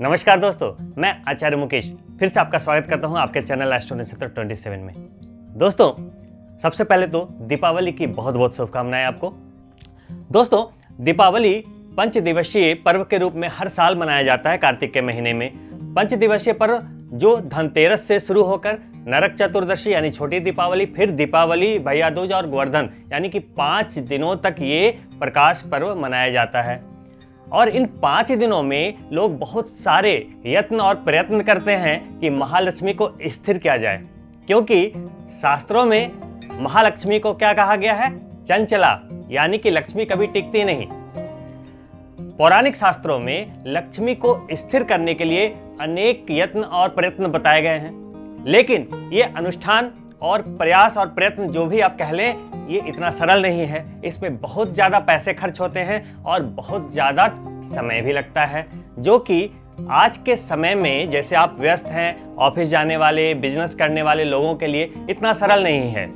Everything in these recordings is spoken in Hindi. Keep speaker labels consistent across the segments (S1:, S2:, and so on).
S1: नमस्कार दोस्तों, मैं आचार्य मुकेश फिर से आपका स्वागत करता हूं आपके चैनल एस्ट्रो नक्षत्र 27 में। दोस्तों, सबसे पहले तो दीपावली की बहुत बहुत शुभकामनाएं आपको। दोस्तों, दीपावली पंचदिवसीय पर्व के रूप में हर साल मनाया जाता है कार्तिक के महीने में। पंचदिवसीय पर्व जो धनतेरस से शुरू होकर नरक चतुर्दशी यानी छोटी दीपावली, फिर दीपावली, भैया दूज और गोवर्धन यानी कि 5 दिनों तक ये प्रकाश पर्व मनाया जाता है। और इन 5 दिनों में लोग बहुत सारे यत्न और प्रयत्न करते हैं कि महालक्ष्मी को स्थिर किया जाए, क्योंकि शास्त्रों में महालक्ष्मी को क्या कहा गया है? चंचला, यानी कि लक्ष्मी कभी टिकती नहीं। पौराणिक शास्त्रों में लक्ष्मी को स्थिर करने के लिए अनेक यत्न और प्रयत्न बताए गए हैं, लेकिन ये अनुष्ठान और प्रयास और प्रयत्न जो भी आप कह लें, ये इतना सरल नहीं है। इसमें बहुत ज़्यादा पैसे खर्च होते हैं और बहुत ज़्यादा समय भी लगता है, जो कि आज के समय में जैसे आप व्यस्त हैं, ऑफिस जाने वाले, बिजनेस करने वाले लोगों के लिए इतना सरल नहीं है।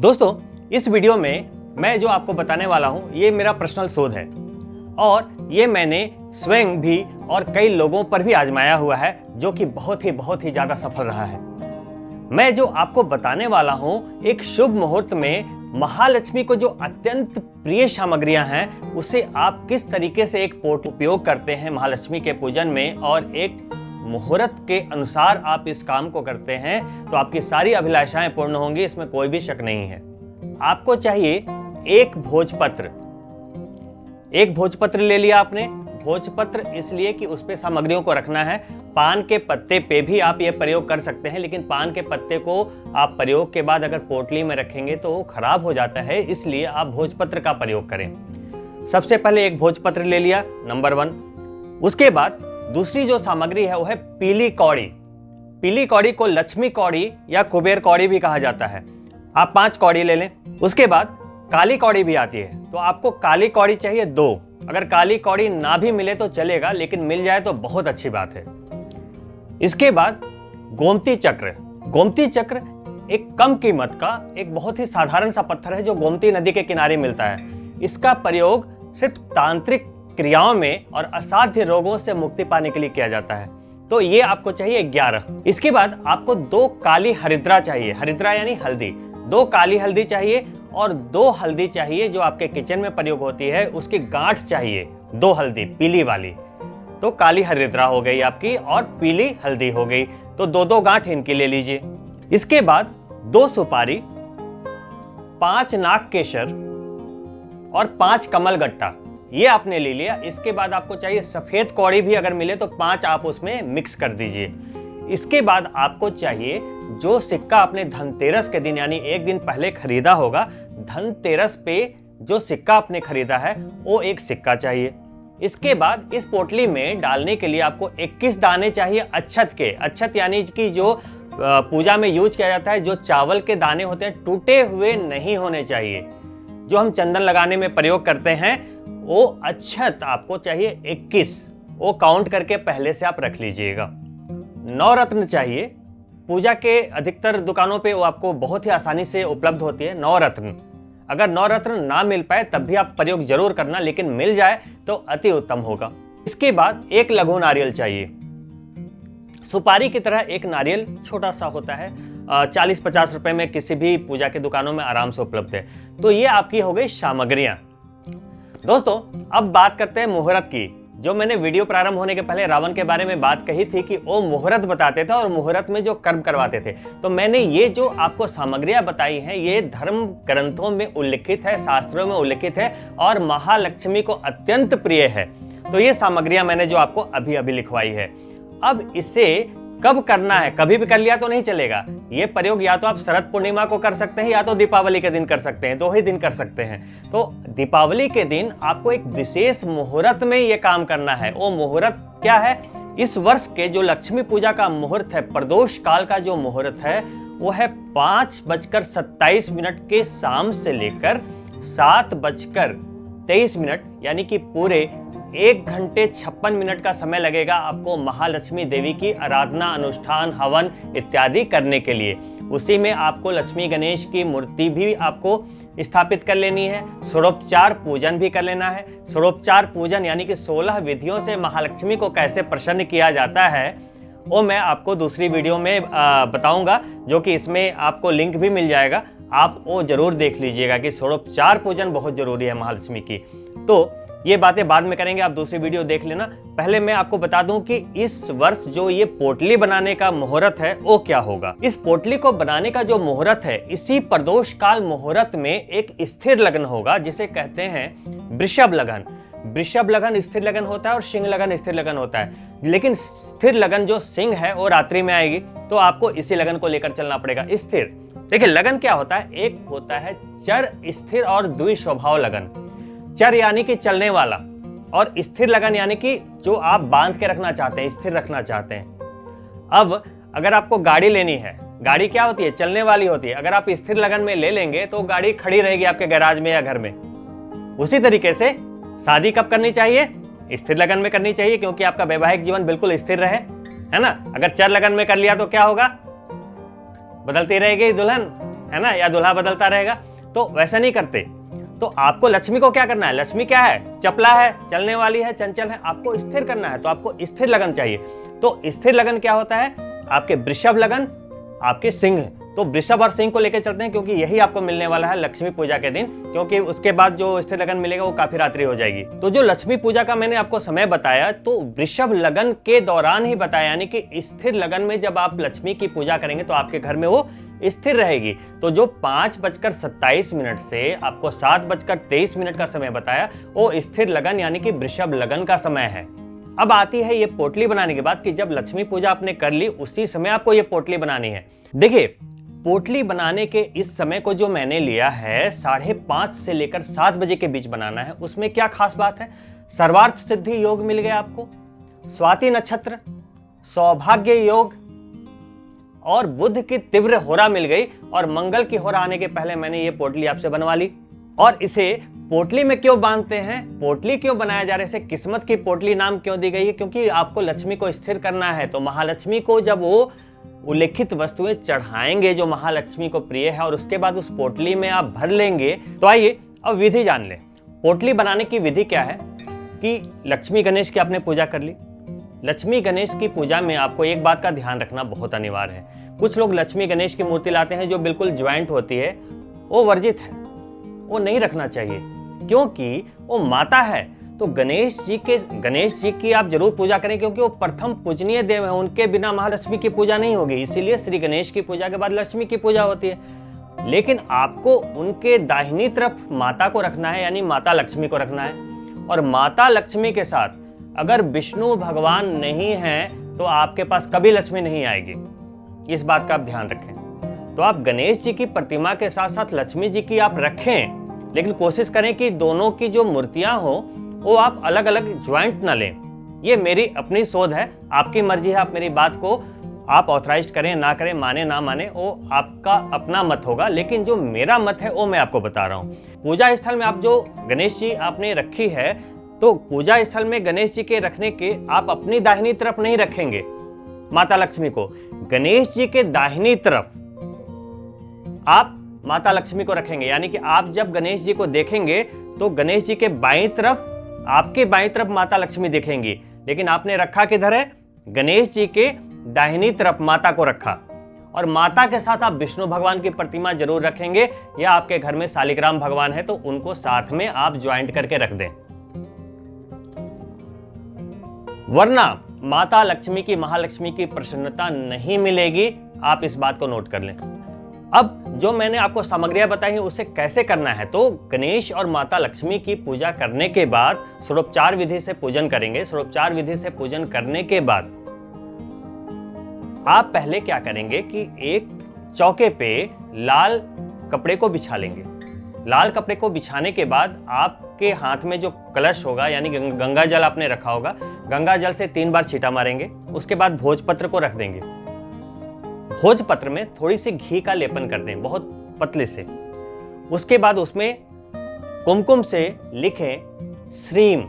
S1: दोस्तों, इस वीडियो में मैं जो आपको बताने वाला हूँ, ये मेरा पर्सनल शोध है और ये मैंने स्वयं भी और कई लोगों पर भी आजमाया हुआ है, जो कि बहुत ही ज़्यादा सफल रहा है। मैं जो आपको बताने वाला हूँ, एक शुभ मुहूर्त में महालक्ष्मी को जो अत्यंत प्रिय सामग्रियां हैं, उसे आप किस तरीके से एक पोर्ट उपयोग करते हैं महालक्ष्मी के पूजन में, और एक मुहूर्त के अनुसार आप इस काम को करते हैं तो आपकी सारी अभिलाषाएं पूर्ण होंगी, इसमें कोई भी शक नहीं है। आपको चाहिए एक भोजपत्र ले लिया आपने। भोजपत्र इसलिए कि उस पे सामग्रियों को रखना है। पान के पत्ते पे भी आप ये प्रयोग कर सकते हैं, लेकिन पान के पत्ते को आप प्रयोग के बाद अगर पोटली में रखेंगे तो वो खराब हो जाता है, इसलिए आप भोजपत्र का प्रयोग करें। सबसे पहले एक भोजपत्र ले लिया, नंबर 1। उसके बाद दूसरी जो सामग्री है वो है पीली कौड़ी। पीली कौड़ी को लक्ष्मी कौड़ी या कुबेर कौड़ी भी कहा जाता है। आप 5 कौड़ी ले लें। उसके बाद काली कौड़ी भी आती है, तो आपको काली कौड़ी चाहिए 2। अगर काली कौड़ी ना भी मिले तो चलेगा, लेकिन मिल जाए तो बहुत अच्छी बात है। इसके बाद गोमती चक्र। गोमती चक्र एक कम कीमत का एक बहुत ही साधारण सा पत्थर है जो गोमती नदी के किनारे मिलता है। इसका प्रयोग सिर्फ तांत्रिक क्रियाओं में और असाध्य रोगों से मुक्ति पाने के लिए किया जाता है। तो ये आपको चाहिए 11। इसके बाद आपको 2 काली हरिद्रा चाहिए। हरिद्रा यानी हल्दी। 2 काली हल्दी चाहिए और 2 हल्दी चाहिए जो आपके किचन में प्रयोग होती है, उसकी गांठ चाहिए 2 हल्दी पीली वाली। तो काली हरिद्रा हो गई आपकी और पीली हल्दी हो गई, तो 2-2 गांठ इनकी ले लीजिए। इसके बाद 2 सुपारी, 5 नाग केसर और 5 कमल गट्टा, ये आपने ले लिया। इसके बाद आपको चाहिए सफेद कौड़ी भी अगर मिले तो 5 आप उसमें मिक्स कर दीजिए। इसके बाद आपको चाहिए जो सिक्का आपने धनतेरस के दिन यानी एक दिन पहले खरीदा होगा, धनतेरस पे जो सिक्का आपने खरीदा है वो एक सिक्का चाहिए। इसके बाद इस पोटली में डालने के लिए आपको 21 दाने चाहिए अक्षत के। अक्षत यानी कि जो पूजा में यूज किया जाता है, जो चावल के दाने होते हैं, टूटे हुए नहीं होने चाहिए। जो हम चंदन लगाने में प्रयोग करते हैं वो अक्षत आपको चाहिए 21। वो काउंट करके पहले से आप रख लीजिएगा। 9 रत्न चाहिए। पूजा के अधिकतर दुकानों पे वो आपको बहुत ही आसानी से उपलब्ध होती है 9 रत्न। अगर 9 रत्न ना मिल पाए तब भी आप प्रयोग जरूर करना, लेकिन मिल जाए तो अति उत्तम होगा। इसके बाद एक लघु नारियल चाहिए। सुपारी की तरह एक नारियल छोटा सा होता है, 40-50 रुपए में किसी भी पूजा की दुकानों में आराम से उपलब्ध है। तो ये आपकी हो गई सामग्रियां। दोस्तों, अब बात करते हैं मुहूर्त की। जो मैंने वीडियो प्रारंभ होने के पहले रावण के बारे में बात कही थी कि वो मुहूर्त बताते थे और मुहूर्त में जो कर्म करवाते थे, तो मैंने ये जो आपको सामग्रियां बताई हैं, ये धर्म ग्रंथों में उल्लिखित है, शास्त्रों में उल्लिखित है और महालक्ष्मी को अत्यंत प्रिय है। तो ये सामग्रियां मैंने जो आपको अभी अभी लिखवाई है। अब इसे कब करना है? कभी भी कर लिया तो नहीं चलेगा। ये प्रयोग या तो आप शरद पूर्णिमा को कर सकते हैं या तो दीपावली के दिन कर सकते हैं, 2 ही दिन कर सकते हैं। तो दीपावली के दिन आपको एक विशेष मुहूर्त में ये काम करना है। वो मुहूर्त क्या है? इस वर्ष के जो लक्ष्मी पूजा का मुहूर्त है, प्रदोष काल का जो मुहूर्त है, वो है 5:27 के शाम से लेकर 7:23, यानी कि पूरे 1 घंटे 56 मिनट का समय लगेगा आपको महालक्ष्मी देवी की आराधना, अनुष्ठान, हवन इत्यादि करने के लिए। उसी में आपको लक्ष्मी गणेश की मूर्ति भी आपको स्थापित कर लेनी है, षोडोपचार पूजन भी कर लेना है। षोडोपचार पूजन यानी कि 16 विधियों से महालक्ष्मी को कैसे प्रसन्न किया जाता है वो मैं आपको दूसरी वीडियो में बताऊंगा, जो कि इसमें आपको लिंक भी मिल जाएगा। आप वो जरूर देख लीजिएगा कि षोडोपचार पूजन बहुत जरूरी है महालक्ष्मी की। तो ये बातें बाद में करेंगे, आप दूसरी वीडियो देख लेना। पहले मैं आपको बता दूं कि इस वर्ष जो ये पोटली बनाने का मुहूर्त है वो क्या होगा। इस पोटली को बनाने का जो मुहूर्त है, इसी प्रदोष काल मुहूर्त में एक स्थिर लगन होगा, जिसे कहते हैं वृषभ लगन। वृषभ लगन स्थिर लगन होता है और सिंह लगन स्थिर लगन होता है, लेकिन स्थिर लगन जो सिंह है वो रात्रि में आएगी, तो आपको इसी लगन को लेकर चलना पड़ेगा। स्थिर देखिए लगन क्या होता है, एक होता है चर स्थिर और द्विस्वभाव लगन। चर यानी कि चलने वाला, और स्थिर लगन यानी कि जो आप बांध के रखना चाहते हैं, स्थिर रखना चाहते हैं। अब अगर आपको गाड़ी लेनी है, गाड़ी क्या होती है, चलने वाली होती है। अगर आप स्थिर लगन में ले लेंगे तो गाड़ी खड़ी रहेगी आपके गैराज में या घर में। उसी तरीके से शादी कब करनी चाहिए, स्थिर लगन में करनी चाहिए, क्योंकि आपका वैवाहिक जीवन बिल्कुल स्थिर रहे, है ना। अगर चर लगन में कर लिया तो क्या होगा, बदलती रहेगी दुल्हन, है ना, या दूल्हा बदलता रहेगा। तो वैसा नहीं करते। तो आपको लक्ष्मी को क्या करना है, लक्ष्मी क्या है, चपला है, चलने वाली है, चंचल है, आपको स्थिर करना है, तो आपको स्थिर लगन चाहिए। तो स्थिर लगन क्या होता है, आपके वृषभ लगन, आपके सिंह। तो वृषभ और सिंह को लेकर चलते हैं, क्योंकि यही आपको मिलने वाला है लक्ष्मी पूजा के दिन, क्योंकि उसके बाद जो स्थिर लगन मिलेगा वो काफी रात्रि हो जाएगी। तो जो लक्ष्मी पूजा का मैंने आपको समय बताया, तो वृषभ लगन के दौरान ही बताया, यानी कि स्थिर लगन में जब आप लक्ष्मी की पूजा करेंगे तो आपके घर में वो स्थिर रहेगी। तो जो 5:27 से आपको 7:23 का समय बताया, वो स्थिर लगन यानी कि वृषभ लगन का समय है। अब आती है ये पोटली बनाने की बात, कि जब लक्ष्मी पूजा आपने कर ली उसी समय आपको ये पोटली बनानी है। देखिए पोटली बनाने के इस समय को जो मैंने लिया है, 5:30 से लेकर 7 बजे के बीच बनाना है। उसमें क्या खास बात है, सर्वार्थ सिद्धि योग मिल गया आपको, स्वाति नक्षत्र, सौभाग्य योग और बुध की तीव्र होरा मिल गई, और मंगल की होरा आने के पहले मैंने ये पोटली आपसे बनवा ली। और इसे पोटली में क्यों बांधते हैं, पोटली क्यों बनाया जा रहा है, इसे किस्मत की पोटली नाम क्यों दी गई है, क्योंकि आपको लक्ष्मी को स्थिर करना है। तो महालक्ष्मी को जब वो उल्लेखित वस्तुएं चढ़ाएंगे जो महालक्ष्मी को प्रिय है, और उसके बाद उस पोटली में आप भर लेंगे। तो आइए अब विधि जान लें। पोटली बनाने की विधि क्या है कि लक्ष्मी गणेश की आपने पूजा कर ली। लक्ष्मी गणेश की पूजा में आपको एक बात का ध्यान रखना बहुत अनिवार्य है। कुछ लोग लक्ष्मी गणेश की मूर्ति लाते हैं जो बिल्कुल ज्वाइंट होती है, वो वर्जित है, वो नहीं रखना चाहिए, क्योंकि वो माता है। तो गणेश जी की आप जरूर पूजा करें, क्योंकि वो प्रथम पूजनीय देव है, उनके बिना महालक्ष्मी की पूजा नहीं होगी। इसीलिए श्री गणेश की पूजा के बाद लक्ष्मी की पूजा होती है। लेकिन आपको उनके दाहिनी तरफ माता को रखना है, यानी माता लक्ष्मी को रखना है। और माता लक्ष्मी के साथ अगर विष्णु भगवान नहीं है तो आपके पास कभी लक्ष्मी नहीं आएगी, इस बात का आप ध्यान रखें। तो आप गणेश जी की प्रतिमा के साथ साथ लक्ष्मी जी की आप रखें, लेकिन कोशिश करें कि दोनों की जो मूर्तियां हो वो आप अलग अलग ज्वाइंट ना लें। ये मेरी अपनी सोच है, आपकी मर्जी है, आप मेरी बात को आप ऑथराइज करें ना करें, माने ना माने, वो आपका अपना मत होगा। लेकिन जो मेरा मत है वो मैं आपको बता रहा हूँ। पूजा स्थल में आप जो गणेश जी आपने रखी है, तो पूजा स्थल में गणेश जी के रखने के आप अपनी दाहिनी तरफ नहीं रखेंगे माता लक्ष्मी को, गणेश जी के दाहिनी तरफ आप माता लक्ष्मी को रखेंगे। यानी कि आप जब गणेश जी को देखेंगे तो गणेश जी के बाईं तरफ, आपके बाईं तरफ माता लक्ष्मी दिखेंगी, लेकिन आपने रखा किधर है, गणेश जी के दाहिनी तरफ माता को रखा। और माता के साथ आप विष्णु भगवान की प्रतिमा जरूर रखेंगे, या आपके घर में शालिग्राम भगवान है तो उनको साथ में आप ज्वाइंट करके रख दें, वरना माता लक्ष्मी की, महालक्ष्मी की प्रसन्नता नहीं मिलेगी। आप इस बात को नोट कर लें। अब जो मैंने आपको सामग्रियां बताई हैं उसे कैसे करना है, तो गणेश और माता लक्ष्मी की पूजा करने के बाद षोडोपचार विधि से पूजन करेंगे। षोडोपचार विधि से पूजन करने के बाद आप पहले क्या करेंगे कि एक चौके पे लाल कपड़े को बिछा लेंगे। लाल कपड़े को बिछाने के बाद आपके हाथ में जो कलश होगा, यानी गंगा जल आपने रखा होगा, गंगा जल से 3 बार छींटा मारेंगे। उसके बाद भोजपत्र को रख देंगे। भोजपत्र में थोड़ी सी घी का लेपन कर दें, बहुत पतले से। उसके बाद उसमें कुमकुम से लिखें श्रीम।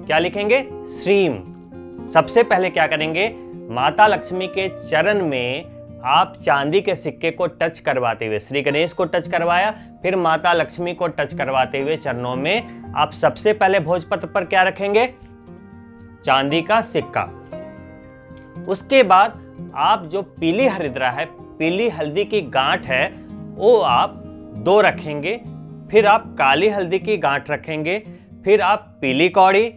S1: क्या लिखेंगे, श्रीम। सबसे पहले क्या करेंगे, माता लक्ष्मी के चरण में आप चांदी के सिक्के को टच करवाते हुए, श्री गणेश को टच करवाया, फिर माता लक्ष्मी को टच करवाते हुए चरणों में आप सबसे पहले भोजपत्र पर क्या रखेंगे? चांदी का सिक्का। उसके बाद आप जो पीली हरिद्रा है, पीली हल्दी की गांठ है, वो आप 2 रखेंगे। फिर आप काली हल्दी की गांठ रखेंगे। फिर आप पीली कौड़ी,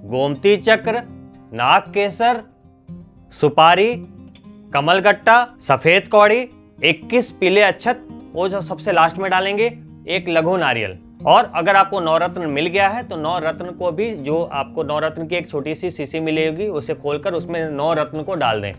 S1: गोमती चक्र, नाग केसर, सुपारी, कमलगट्टा, सफेद कौड़ी, 21 पीले अक्षत, वो जो सबसे लास्ट में डालेंगे, एक लघु नारियल। और अगर आपको नवरत्न मिल गया है तो नवरत्न को भी, जो आपको नवरत्न की एक छोटी सी शीशी मिलेगी, उसे खोलकर उसमें नवरत्न को डाल दें।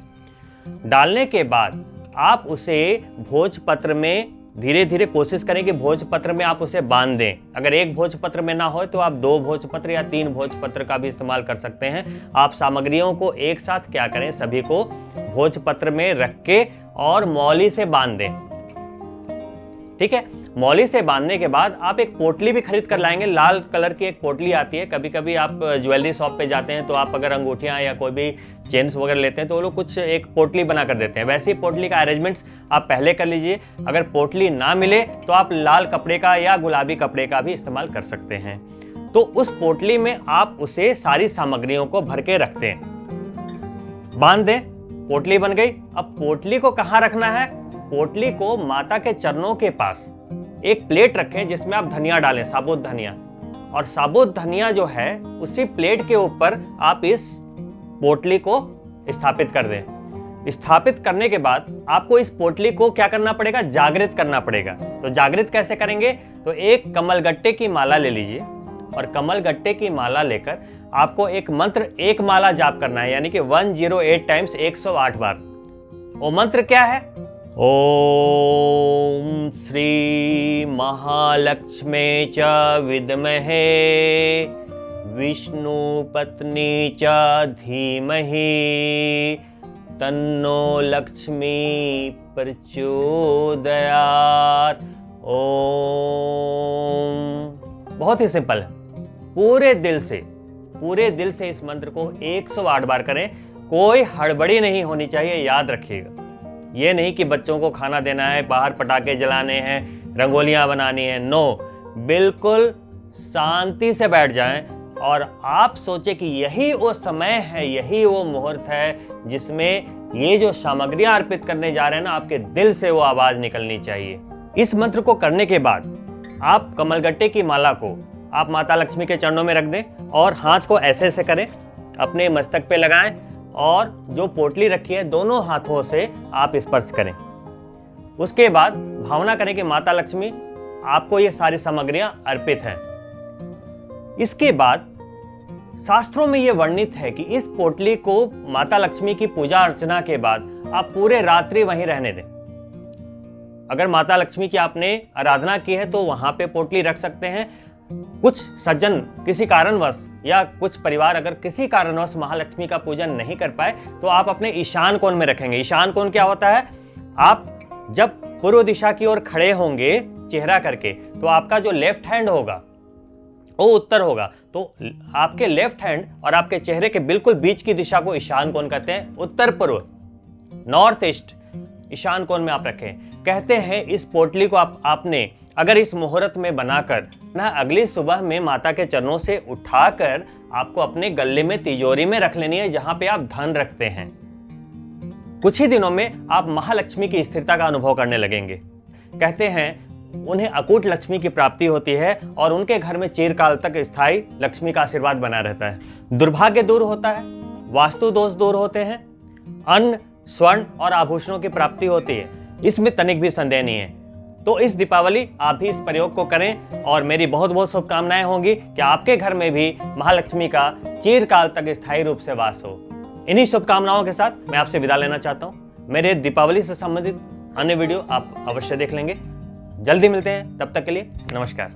S1: डालने के बाद आप उसे भोजपत्र में धीरे धीरे कोशिश करें कि भोजपत्र में आप उसे बांध दें। अगर एक भोजपत्र में ना हो तो आप 2 भोजपत्र या 3 भोजपत्र का भी इस्तेमाल कर सकते हैं। आप सामग्रियों को एक साथ क्या करें, सभी को भोजपत्र में रख के और मौली से बांध दें। ठीक है, मौली से बांधने के बाद आप एक पोटली भी खरीद कर लाएंगे। लाल कलर की एक पोटली आती है। कभी कभी आप ज्वेलरी शॉप पे जाते हैं तो आप अगर अंगूठियां या कोई भी चेन्स वगैरह लेते हैं तो वो लोग कुछ एक पोटली बना कर देते हैं। वैसे ही पोटली का अरेंजमेंट्स आप पहले कर लीजिए। अगर पोटली ना मिले तो आप लाल कपड़े का या गुलाबी कपड़े का भी इस्तेमाल कर सकते हैं। तो उस पोटली में आप उसे सारी सामग्रियों को भर के रखते हैं, बांध दें। पोटली बन गई। अब पोटली को कहाँ रखना है? पोटली को माता के चरणों के पास एक प्लेट रखें जिसमें आप धनिया डालें, साबुत धनिया। और साबुत धनिया जो है उसी प्लेट के ऊपर आप इस पोटली को स्थापित कर दें। स्थापित करने के बाद आपको इस पोटली को क्या करना पड़ेगा? जागृत करना पड़ेगा। तो जागृत कैसे करेंगे? तो एक कमलगट्टे की माला ले लीजिए और कमलगट्टे की माला लेकर आपको एक मंत्र, एक माला जाप करना है, यानी कि 108 टाइम्स, 108 बार। वो मंत्र क्या है? ओम श्री महालक्ष्मी च विद्महे विष्णु पत्नी च धीमहि तन्नो लक्ष्मी प्रचोदयात्। ओम। बहुत ही सिंपल है। पूरे दिल से इस मंत्र को 108 बार करें। कोई हड़बड़ी नहीं होनी चाहिए, याद रखिएगा। ये नहीं कि बच्चों को खाना देना है, बाहर पटाखे जलाने हैं, रंगोलियां बनानी है। नो, बिल्कुल शांति से बैठ जाएं और आप सोचें कि यही वो समय है, यही वो मुहूर्त है जिसमें ये जो सामग्रियां अर्पित करने जा रहे हैं ना, आपके दिल से वो आवाज निकलनी चाहिए। इस मंत्र को करने के बाद आप कमलगट्टे की माला को आप माता लक्ष्मी के चरणों में रख दें और हाथ को ऐसे ऐसे करें, अपने मस्तक पे लगाएं और जो पोटली रखी है दोनों हाथों से आप स्पर्श करें। उसके बाद भावना करें कि माता लक्ष्मी आपको ये सारी सामग्रियां अर्पित हैं। इसके बाद शास्त्रों में ये वर्णित है कि इस पोटली को माता लक्ष्मी की पूजा अर्चना के बाद आप पूरे रात्रि वहीं रहने दें। अगर माता लक्ष्मी की आपने आराधना की है तो वहां पे पोटली रख सकते हैं। कुछ सज्जन किसी कारणवश या कुछ परिवार अगर किसी कारणवश महालक्ष्मी का पूजन नहीं कर पाए तो आप अपने ईशान कोण में रखेंगे। ईशान कोण क्या होता है? आप जब पूर्व दिशा की ओर खड़े होंगे चेहरा करके तो आपका जो लेफ्ट हैंड होगा वो उत्तर होगा। तो आपके लेफ्ट हैंड और आपके चेहरे के बिल्कुल बीच की दिशा को ईशान कोण कहते हैं। उत्तर पूर्व, नॉर्थ ईस्ट ईशान कोण में आप रखें। कहते हैं इस पोटली को आपने अगर इस मुहूर्त में बनाकर ना अगली सुबह में माता के चरणों से उठाकर आपको अपने गले में तिजोरी में रख लेनी है, जहां पे आप धन रखते हैं। कुछ ही दिनों में आप महालक्ष्मी की स्थिरता का अनुभव करने लगेंगे। कहते हैं उन्हें अकूट लक्ष्मी की प्राप्ति होती है और उनके घर में चिरकाल तक स्थायी लक्ष्मी का आशीर्वाद बना रहता है। दुर्भाग्य दूर होता है, वास्तु दोष दूर होते हैं, अन्न, स्वर्ण और आभूषणों की प्राप्ति होती है। इसमें तनिक भी संदेह नहीं है। तो इस दीपावली आप भी इस प्रयोग को करें और मेरी बहुत बहुत शुभकामनाएं होंगी कि आपके घर में भी महालक्ष्मी का चिरकाल तक स्थायी रूप से वास हो। इन्हीं शुभकामनाओं के साथ मैं आपसे विदा लेना चाहता हूं। मेरे दीपावली से संबंधित अन्य वीडियो आप अवश्य देख लेंगे। जल्दी मिलते हैं, तब तक के लिए नमस्कार।